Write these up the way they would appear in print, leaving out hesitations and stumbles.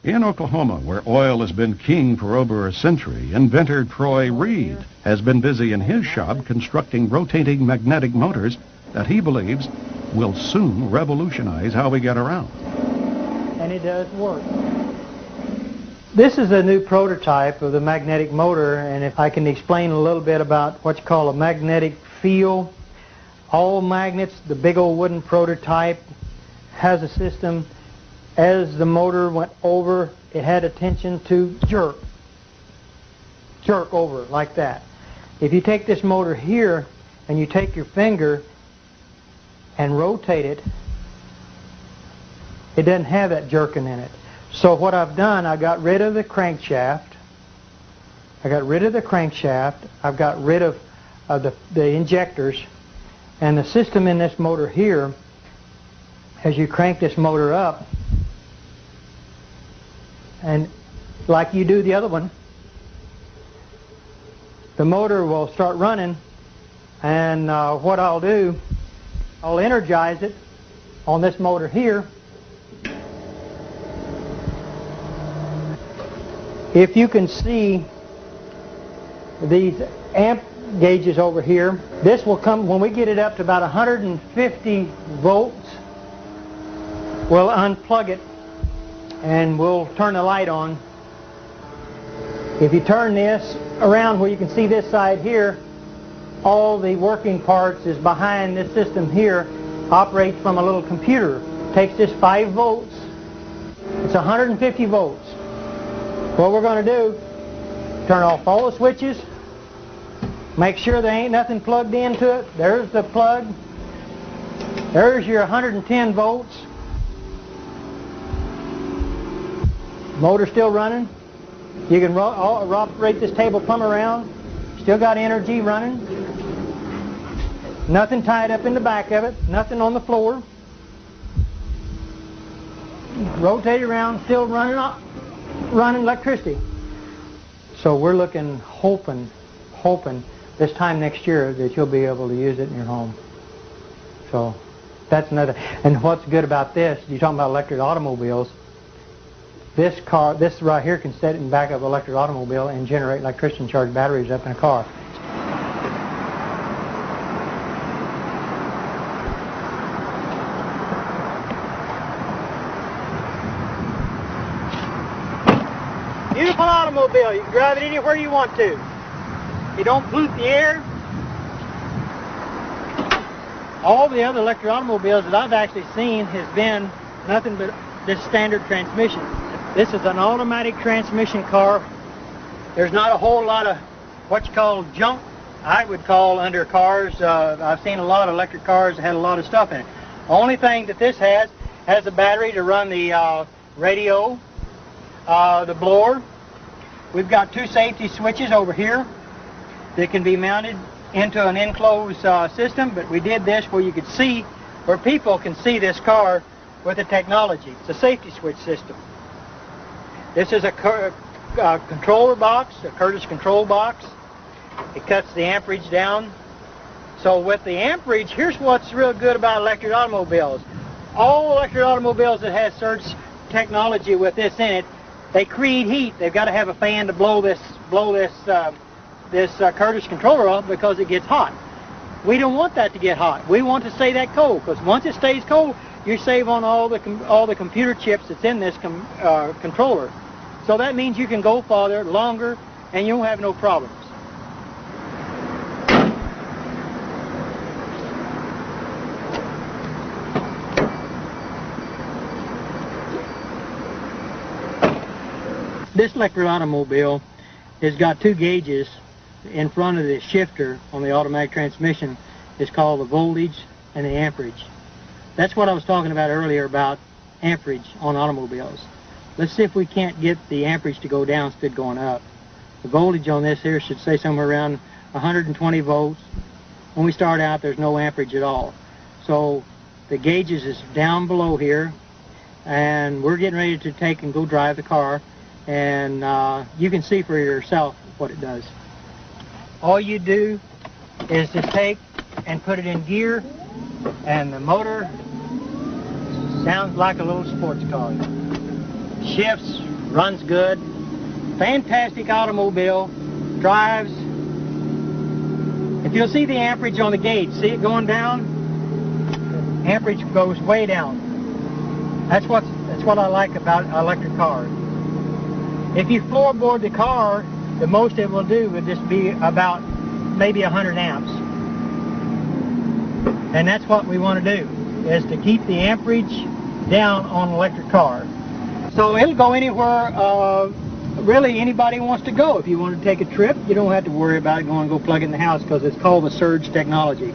In Oklahoma, where oil has been king for over a century, inventor Troy Reed has been busy in his shop constructing rotating magnetic motors that he believes will soon revolutionize how we get around. And it does work. This is a new prototype of the magnetic motor, and if I can explain a little bit about what's called a magnetic field. All magnets, the big old wooden prototype, has a system. As the motor went over, it had a tension to jerk over like that. If you take this motor here and you take your finger and rotate it, it doesn't have that jerking in it. So what I've done, I got rid of the crankshaft. I've got rid of the injectors, and the system in this motor here, as you crank this motor up, and like you do the other one, the motor will start running, and what I'll do, I'll energize it on this motor here. If you can see these amp gauges over here, this will come, when we get it up to about 150 volts, we'll unplug it and we'll turn the light on. If you turn this around where you can see this side here, all the working parts is behind this system here, operates from a little computer. Takes this 5 volts, it's 150 volts. What we're going to do, turn off all the switches, make sure there ain't nothing plugged into it. There's the plug. There's your 110 volts. Motor still running. You can operate this table plumb around. Still got energy running. Nothing tied up in the back of it. Nothing on the floor. Rotate around, still running electricity. So we're looking, hoping this time next year that you'll be able to use it in your home. So that's another. And what's good about this, you're talking about electric automobiles, this right here can set it in the back of an electric automobile and generate electricity and charge batteries up in a car. Beautiful automobile. You can drive it anywhere you want to. You don't pollute the air. All the other electric automobiles that I've actually seen has been nothing but this standard transmission. This is an automatic transmission car. There's not a whole lot of what's called junk, I would call, under cars. I've seen a lot of electric cars that had a lot of stuff in it. The only thing that this has a battery to run the radio, the blower. We've got 2 safety switches over here that can be mounted into an enclosed system, but we did this where you could see, where people can see this car with the technology. It's a safety switch system. This is a controller box, a Curtis control box. It cuts the amperage down. So with the amperage, here's what's real good about electric automobiles. All electric automobiles that have surge technology with this in it, they create heat. They've got to have a fan to blow this Curtis controller off because it gets hot. We don't want that to get hot. We want to stay that cold, because once it stays cold, you save on all the computer chips that's in this controller. So that means you can go farther, longer, and you won't have no problems. This electric automobile has got 2 gauges in front of the shifter on the automatic transmission. It's called the voltage and the amperage. That's what I was talking about earlier about amperage on automobiles. Let's see if we can't get the amperage to go down instead of going up. The voltage on this here should say somewhere around 120 volts. When we start out, there's no amperage at all. So the gauges is down below here, and we're getting ready to take and go drive the car, and you can see for yourself what it does. All you do is to take and put it in gear, and the motor sounds like a little sports car. shifts, runs good. Fantastic automobile, drives. If you'll see the amperage on the gauge, see it going down? Amperage goes way down. That's what I like about electric cars. If you floorboard the car, the most it will do would just be about maybe 100 amps. And that's what we want to do, is to keep the amperage down on an electric car. So it'll go anywhere really anybody wants to go. If you want to take a trip, you don't have to worry about it going to go plug it in the house, because it's called the Surge technology.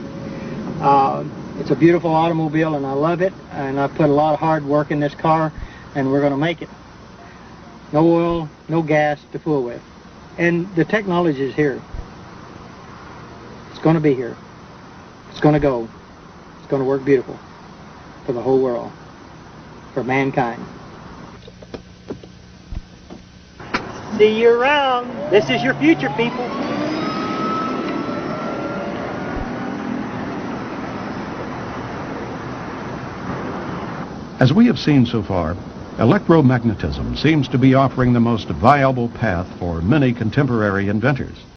It's a beautiful automobile and I love it, and I've put a lot of hard work in this car, and we're going to make it. No oil, no gas to fool with. And the technology is here. It's going to be here. It's going to go. It's going to work beautiful for the whole world, for mankind. See you around. This is your future, people. As we have seen so far, electromagnetism seems to be offering the most viable path for many contemporary inventors.